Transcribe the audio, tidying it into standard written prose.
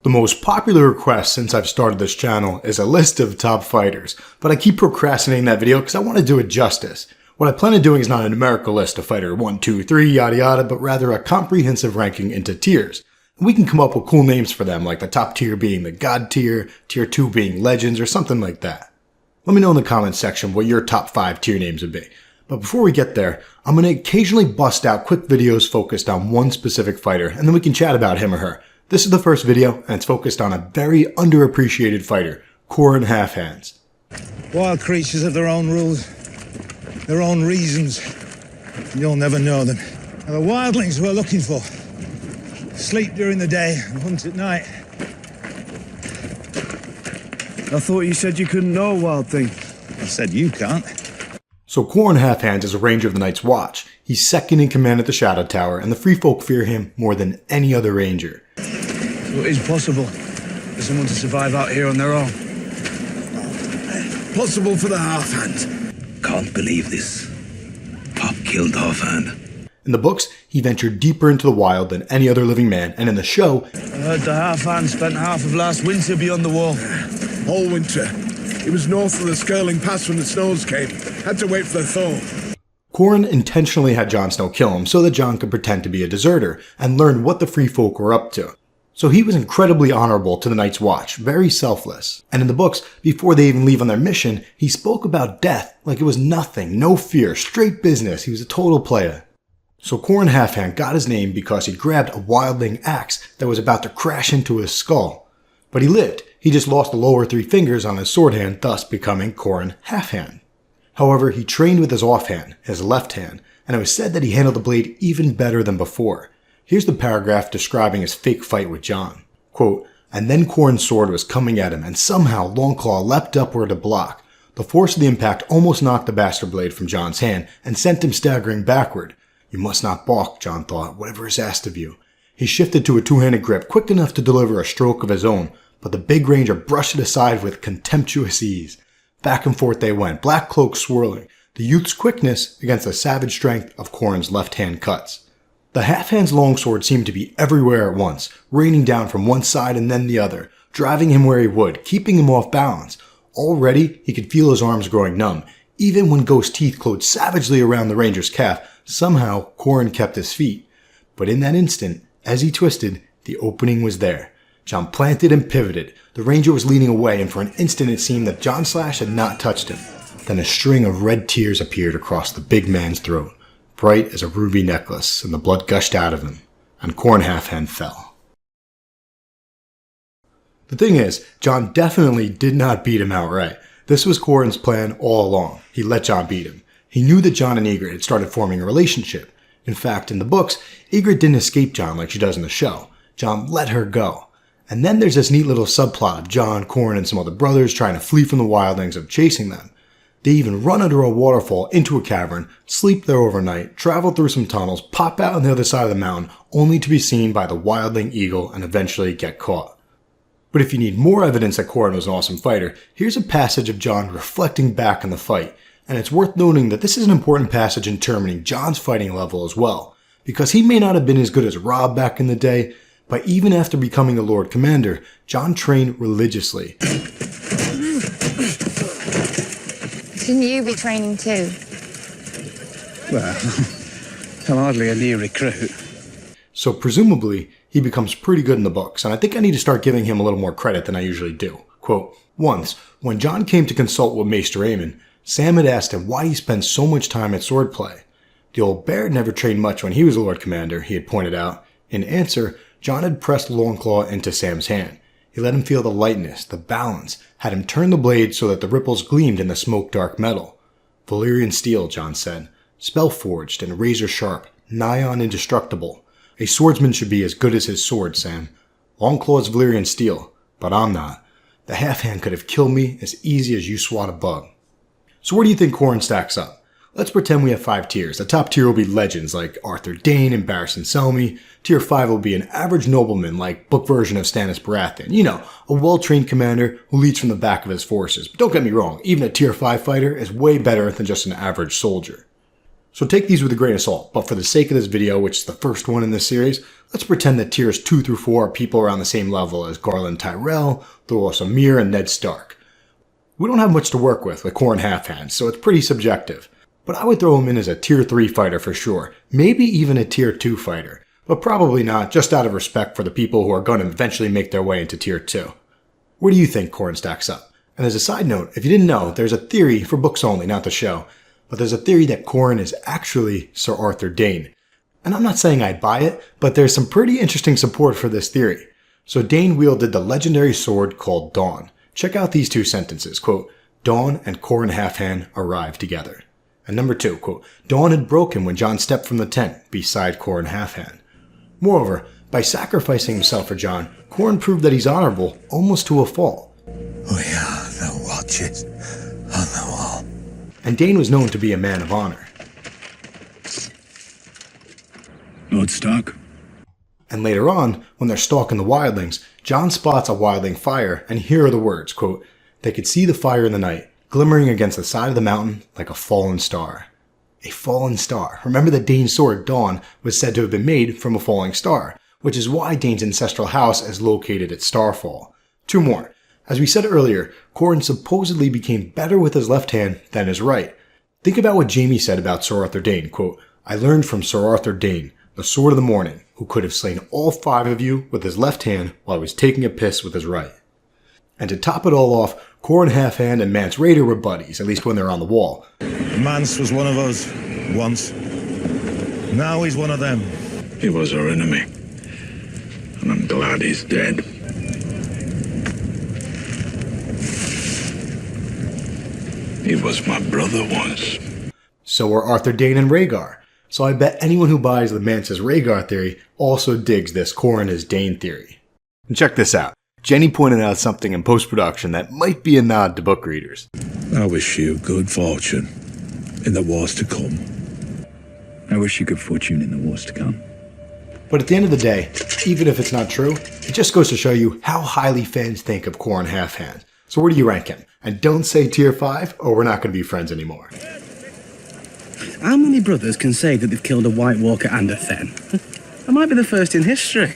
The most popular request since I've started this channel is a list of top fighters, but I keep procrastinating that video because I want to do it justice. What I plan on doing is not a numerical list of fighter 1, 2, 3, yada yada, but rather a comprehensive ranking into tiers. And we can come up with cool names for them, like the top tier being the God tier, tier 2 being Legends, or something like that. Let me know in the comments section what your top 5 tier names would be. But before we get there, I'm going to occasionally bust out quick videos focused on one specific fighter, and then we can chat about him or her. This is the first video, and it's focused on a very underappreciated fighter, Qhorin Halfhand. Wild creatures have their own rules, their own reasons. You'll never know them. They're the wildlings we're looking for. Sleep during the day and hunt at night. I thought you said you couldn't know a wild thing. I said you can't. So Qhorin Halfhand is a ranger of the Night's Watch. He's second in command at the Shadow Tower, and the free folk fear him more than any other ranger. So it is possible for someone to survive out here on their own. Possible for the Halfhand. Can't believe this. Pop killed Halfhand. In the books, he ventured deeper into the wild than any other living man, and in the show, I heard the Halfhand spent half of last winter beyond the wall. All winter. He was north of the Skirling Pass when the snows came. Had to wait for the thaw. Qhorin intentionally had Jon Snow kill him so that Jon could pretend to be a deserter and learn what the free folk were up to. So he was incredibly honorable to the Night's Watch, very selfless. And in the books, before they even leave on their mission, he spoke about death like it was nothing, no fear, straight business. He was a total player. So Qhorin Halfhand got his name because he grabbed a wildling axe that was about to crash into his skull. But he lived. He just lost the lower 3 fingers on his sword hand, thus becoming Qhorin Halfhand. However, he trained with his offhand, his left hand, and it was said that he handled the blade even better than before. Here's the paragraph describing his fake fight with Jon. Quote, "And then Qhorin's sword was coming at him, and somehow Longclaw leapt upward to block. The force of the impact almost knocked the bastard blade from Jon's hand and sent him staggering backward. You must not balk, Jon thought, whatever is asked of you. He shifted to a two-handed grip, quick enough to deliver a stroke of his own, but the big ranger brushed it aside with contemptuous ease. Back and forth they went, black cloaks swirling, the youth's quickness against the savage strength of Qhorin's left-hand cuts. The Halfhand's longsword seemed to be everywhere at once, raining down from one side and then the other, driving him where he would, keeping him off balance. Already, he could feel his arms growing numb. Even when ghost teeth clawed savagely around the ranger's calf, somehow Qhorin kept his feet. But in that instant, as he twisted, the opening was there. Jon planted and pivoted. The ranger was leaning away, and for an instant it seemed that Jon's slash had not touched him. Then a string of red tears appeared across the big man's throat, bright as a ruby necklace, and the blood gushed out of him, and Qhorin Halfhand fell. The thing is, Jon definitely did not beat him outright. This was Qhorin's plan all along. He let Jon beat him. He knew that Jon and Ygritte had started forming a relationship. In fact, in the books, Ygritte didn't escape Jon like she does in the show. Jon let her go. And then there's this neat little subplot of Jon, Qhorin, and some other brothers trying to flee from the wildlings of chasing them. They even run under a waterfall into a cavern, sleep there overnight, travel through some tunnels, pop out on the other side of the mountain, only to be seen by the wildling eagle and eventually get caught. But if you need more evidence that Qhorin was an awesome fighter, here's a passage of Jon reflecting back on the fight. And it's worth noting that this is an important passage in determining Jon's fighting level as well, because he may not have been as good as Robb back in the day, but even after becoming the Lord Commander, Jon trained religiously. Shouldn't you be training too? Well, I'm hardly a new recruit. So presumably, he becomes pretty good in the books, and I think I need to start giving him a little more credit than I usually do. Quote, "Once, when Jon came to consult with Maester Aemon, Sam had asked him why he spent so much time at swordplay. The old bear never trained much when he was Lord Commander, he had pointed out. In answer, Jon had pressed Longclaw into Sam's hand. He let him feel the lightness, the balance, had him turn the blade so that the ripples gleamed in the smoke-dark metal. Valyrian steel, Jon said, spell-forged and razor-sharp, nigh on indestructible. A swordsman should be as good as his sword, Sam. Longclaw's Valyrian steel, but I'm not. The Halfhand could have killed me as easy as you swat a bug." So where do you think Qhorin stacks up? Let's pretend we have 5 tiers. The top tier will be legends like Arthur Dayne and Barristan Selmy. Tier 5 will be an average nobleman like book version of Stannis Baratheon. You know, a well-trained commander who leads from the back of his forces. But don't get me wrong, even a tier 5 fighter is way better than just an average soldier. So take these with a grain of salt, but for the sake of this video, which is the first one in this series, let's pretend that tiers 2 through 4 are people around the same level as Garland Tyrell, Thoros Amir, and Ned Stark. We don't have much to work with Qhorin Halfhand, so it's pretty subjective. But I would throw him in as a tier 3 fighter for sure, maybe even a tier 2 fighter, but probably not, just out of respect for the people who are going to eventually make their way into tier 2. Where do you think Qhorin stacks up? And as a side note, if you didn't know, there's a theory, for books only, not the show, but there's a theory that Qhorin is actually Ser Arthur Dayne. And I'm not saying I'd buy it, but there's some pretty interesting support for this theory. So Dayne wielded the legendary sword called Dawn. Check out these two sentences, quote, Dawn and Qhorin Halfhand arrived together. And number 2, quote, Dawn had broken when Jon stepped from the tent beside Qhorin Halfhand. Moreover, by sacrificing himself for Jon, Qhorin proved that he's honorable almost to a fault. We are the Watchers on the wall. And Dayne was known to be a man of honor. Lord Stark. And later on, when they're stalking the wildlings, Jon spots a wildling fire, and here are the words, quote, they could see the fire in the night, glimmering against the side of the mountain like a fallen star. A fallen star. Remember that Dayne's sword, Dawn, was said to have been made from a falling star, which is why Dayne's ancestral house is located at Starfall. 2 more. As we said earlier, Qhorin supposedly became better with his left hand than his right. Think about what Jaime said about Ser Arthur Dayne, quote, I learned from Ser Arthur Dayne, the Sword of the Morning, who could have slain all 5 of you with his left hand while he was taking a piss with his right. And to top it all off, Qhorin Halfhand and Mance Rayder were buddies, at least when they're on the wall. Mance was one of us, once. Now he's one of them. He was our enemy, and I'm glad he's dead. He was my brother once. So were Arthur Dayne and Rhaegar. So I bet anyone who buys the Mance's Rhaegar theory also digs this Qhorin is Dayne theory. And check this out. Jenny pointed out something in post-production that might be a nod to book readers. I wish you good fortune in the wars to come. I wish you good fortune in the wars to come. But at the end of the day, even if it's not true, it just goes to show you how highly fans think of Qhorin Halfhand. So where do you rank him? And don't say tier 5 or we're not going to be friends anymore. How many brothers can say that they've killed a White Walker and a Thenn? I might be the first in history.